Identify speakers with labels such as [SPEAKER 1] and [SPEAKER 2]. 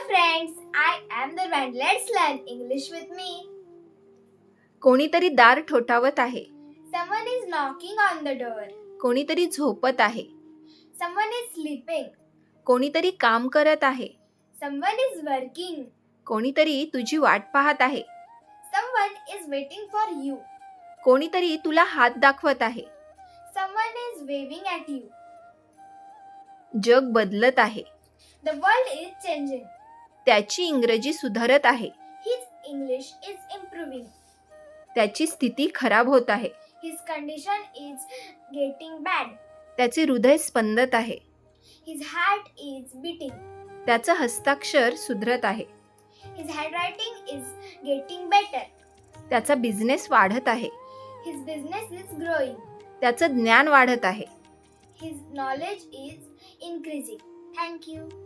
[SPEAKER 1] friends, I am Durvan. Let's learn English with me.
[SPEAKER 2] कोणीतरी दार ठोठावत आहे.
[SPEAKER 1] Someone is knocking on the door.
[SPEAKER 2] कोणीतरी झोपत आहे.
[SPEAKER 1] Someone is sleeping.
[SPEAKER 2] कोणीतरी काम करत आहे.
[SPEAKER 1] Someone is working.
[SPEAKER 2] कोणीतरी तुझी वाट पाहत आहे.
[SPEAKER 1] Someone is waiting for you.
[SPEAKER 2] कोणीतरी तुला हात दाखवत आहे.
[SPEAKER 1] Someone is waving at you.
[SPEAKER 2] जग बदलत आहे.
[SPEAKER 1] The world is changing.
[SPEAKER 2] त्याची इंग्रजी सुधारत आहे.
[SPEAKER 1] His English is improving.
[SPEAKER 2] त्याची स्थिती खराब होत आहे.
[SPEAKER 1] His condition is getting bad.
[SPEAKER 2] त्याचे हृदय स्पंदत आहे.
[SPEAKER 1] His heart is beating.
[SPEAKER 2] त्याचं हस्ताक्षर सुधरत आहे.
[SPEAKER 1] His handwriting is getting better.
[SPEAKER 2] त्याचा बिझनेस वाढत आहे.
[SPEAKER 1] His business is growing.
[SPEAKER 2] त्याचं ज्ञान वाढत आहे.
[SPEAKER 1] His knowledge is increasing. Thank you.